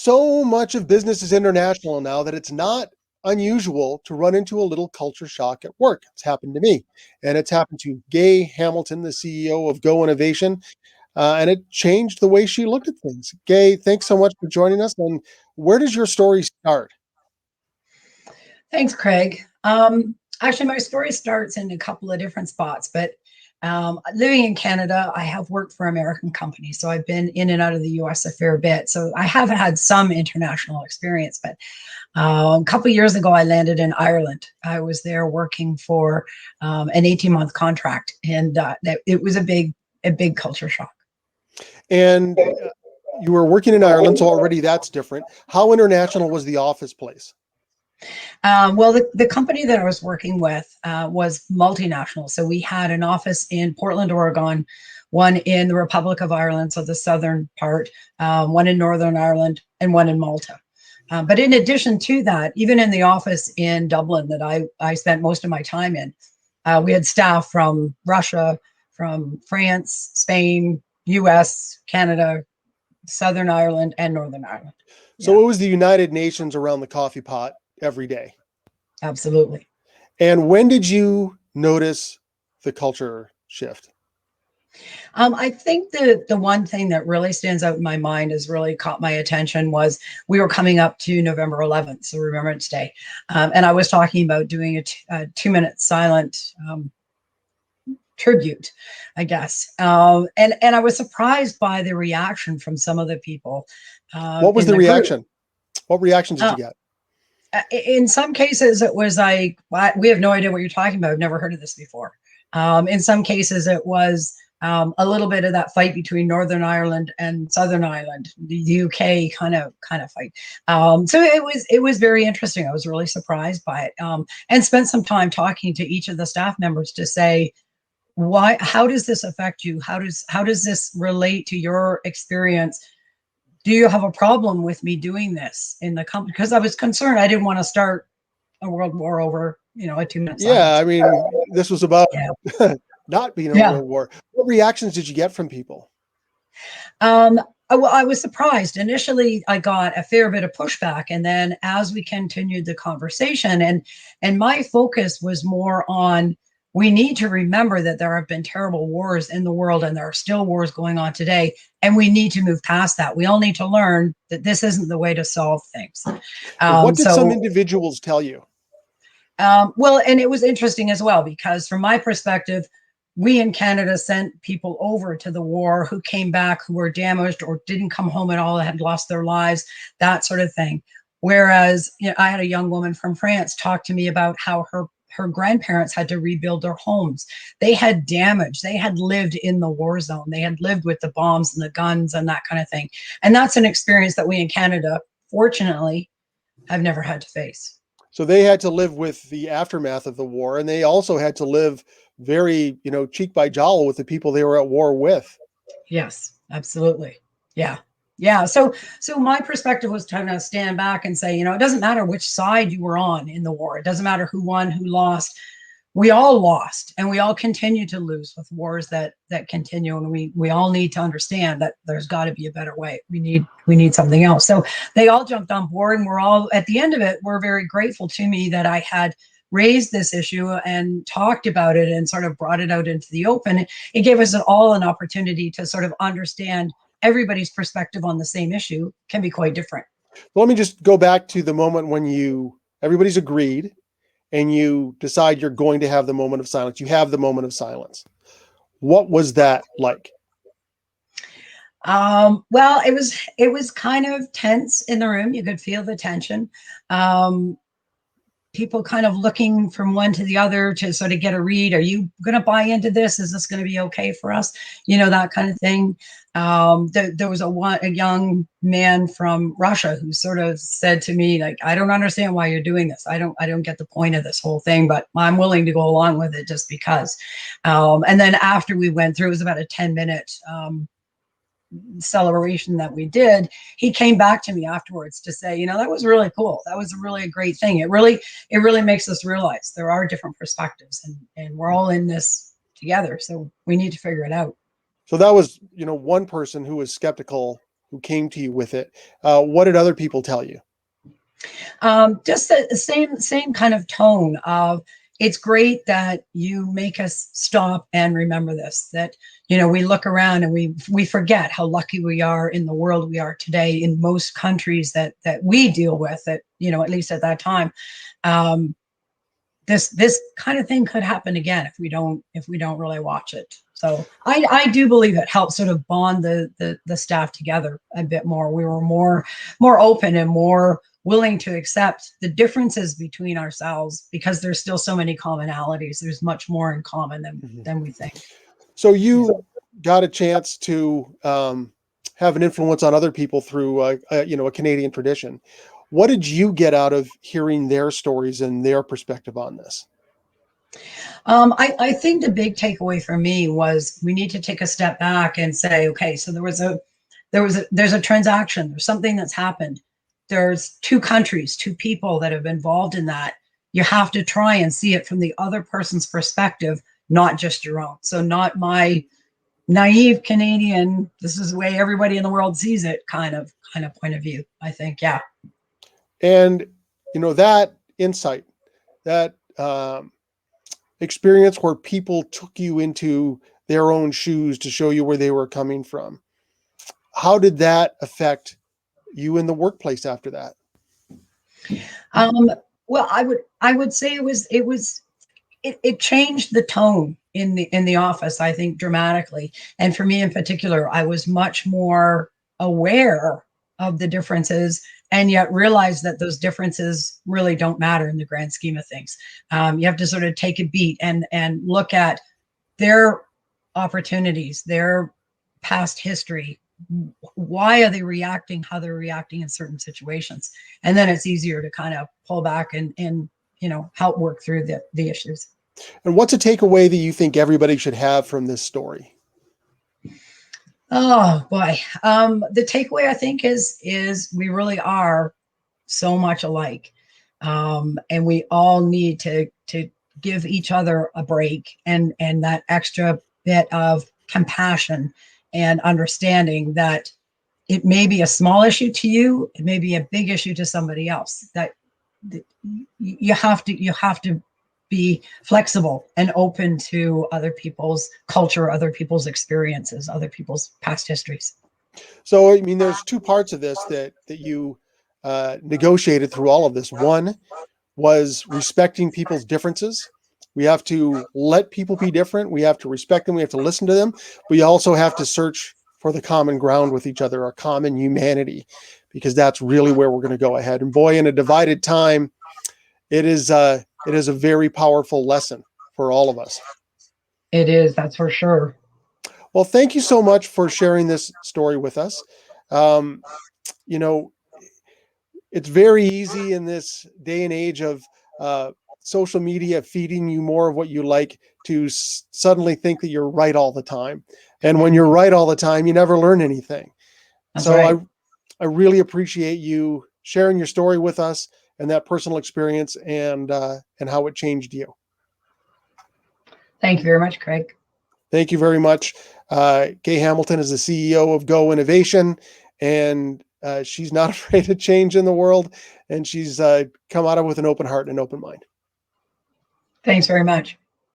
so much of business is international now that it's not unusual to run into a little culture shock at work. It's happened to me, and it's happened to Gay Hamilton, the CEO of GoInnovation, and it changed the way she looked at things. Gay, thanks so much for joining us. And where does your story start? Thanks, Craig. Actually, my story starts in a couple of different spots, but living in Canada, I have worked for American companies, so I've been in and out of the US a fair bit. So I have had some international experience, but a couple of years ago, I landed in Ireland. I was there working for an 18-month contract, and it was a big culture shock. And you were working in Ireland, so already that's different. How international was the office place? Well, the company that I was working with was multinational. So we had an office in Portland, Oregon, one in the Republic of Ireland, so the southern part, one in Northern Ireland, and one in Malta. But in addition to that, even in the office in Dublin that I spent most of my time in, we had staff from Russia, from France, Spain, US, Canada, Southern Ireland, and Northern Ireland. So it was the United Nations around the coffee pot every day. Absolutely. And when did you notice the culture shift? I think the one thing that really stands out in my mind has really caught my attention was we were coming up to November 11th, so Remembrance Day, and I was talking about doing a 2-minute silent tribute, I guess, and I was surprised by the reaction from some of the people. What was the reaction? What reaction did you get? In some cases, it was like, we have no idea what you're talking about. I've never heard of this before. In some cases, it was a little bit of that fight between Northern Ireland and Southern Ireland, the UK kind of fight. So it was very interesting. I was really surprised by it, and spent some time talking to each of the staff members to say, how does this affect you? How does this relate to your experience? Do you have a problem with me doing this in the company? Because I was concerned. I didn't want to start a world war over, a 2-minute silence. Yeah, I mean, this was about not being a world war. What reactions did you get from people? Well, I was surprised. Initially, I got a fair bit of pushback, and then as we continued the conversation, and my focus was more on, we need to remember that there have been terrible wars in the world, and there are still wars going on today, and we need to move past that. We all need to learn that this isn't the way to solve things. What did some individuals tell you? Well, and it was interesting as well, because from my perspective, we in Canada sent people over to the war who came back, who were damaged or didn't come home at all, had lost their lives, that sort of thing. Whereas, I had a young woman from France talk to me about how her grandparents had to rebuild their homes. They had damage. They had lived in the war zone. They had lived with the bombs and the guns and that kind of thing. And that's an experience that we in Canada, fortunately, have never had to face. So they had to live with the aftermath of the war, and they also had to live very, cheek by jowl with the people they were at war with. Yes, absolutely. Yeah. Yeah. So my perspective was trying to stand back and say, it doesn't matter which side you were on in the war. It doesn't matter who won, who lost. We all lost, and we all continue to lose with wars that continue. And we all need to understand that there's got to be a better way. We need something else. So they all jumped on board, and we're all, at the end of it, we're very grateful to me that I had raised this issue and talked about it and sort of brought it out into the open. It gave us all an opportunity to sort of understand everybody's perspective on the same issue can be quite different. Well, let me just go back to the moment when everybody's agreed and you decide you're going to have the moment of silence. You have the moment of silence. What was that like? Well, it was kind of tense in the room. You could feel the tension. People kind of looking from one to the other to sort of get a read. Are you going to buy into this? Is this going to be okay for us? That kind of thing. There was a young man from Russia who sort of said to me, like, I don't understand why you're doing this. I don't get the point of this whole thing, but I'm willing to go along with it just because. And then after we went through, it was about a 10-minute celebration that we did, he came back to me afterwards to say, that was really cool. That was really a great thing. It really makes us realize there are different perspectives, and we're all in this together. So we need to figure it out. So that was, one person who was skeptical who came to you with it. What did other people tell you? Just the same kind of tone of, it's great that you make us stop and remember this, that we look around and we forget how lucky we are in the world we are today, in most countries that we deal with, that at least at that time. um, this kind of thing could happen again if we don't really watch it. So I do believe it helps sort of bond the staff together a bit more. We were more open and more willing to accept the differences between ourselves, because there's still so many commonalities. There's much more in common than Mhm. than we think. So Yeah. you got a chance to have an influence on other people through, a Canadian tradition. What did you get out of hearing their stories and their perspective on this? I think the big takeaway for me was, we need to take a step back and say, okay, so there's a transaction, there's something that's happened. There's two countries, two people that have been involved in that. You have to try and see it from the other person's perspective, not just your own. So not my naive Canadian, this is the way everybody in the world sees it kind of point of view, I think. Yeah. And that insight, that experience where people took you into their own shoes to show you where they were coming from. How did that affect you in the workplace after that? Um, well, I would say it changed the tone in the office, I think, dramatically. And for me in particular, I was much more aware of the differences, and yet realized that those differences really don't matter in the grand scheme of things. You have to sort of take a beat and look at their opportunities, their past history. Why are they reacting how they're reacting in certain situations? And then it's easier to kind of pull back and help work through the issues. And what's a takeaway that you think everybody should have from this story? Oh boy. The takeaway, I think, is we really are so much alike. And we all need to give each other a break, and that extra bit of compassion and understanding that it may be a small issue to you, it may be a big issue to somebody else. That you have to be flexible and open to other people's culture, other people's experiences, other people's past histories. So, I mean, there's two parts of this that you negotiated through all of this. One was respecting people's differences. We have to let people be different. We have to respect them. We have to listen to them. We also have to search for the common ground with each other, our common humanity, because that's really where we're going to go ahead. And boy, in a divided time, it is a very powerful lesson for all of us. It is, that's for sure. Well, thank you so much for sharing this story with us. Um, you know, it's very easy in this day and age of uh, social media feeding you more of what you like to suddenly think that you're right all the time. And when you're right all the time, you never learn anything. That's So right. I really appreciate you sharing your story with us and that personal experience and how it changed you. Thank you very much, Craig. Thank you very much. Gay Hamilton is the CEO of GoInnovation, and she's not afraid of change in the world, and she's come out of it with an open heart and an open mind. Thanks very much.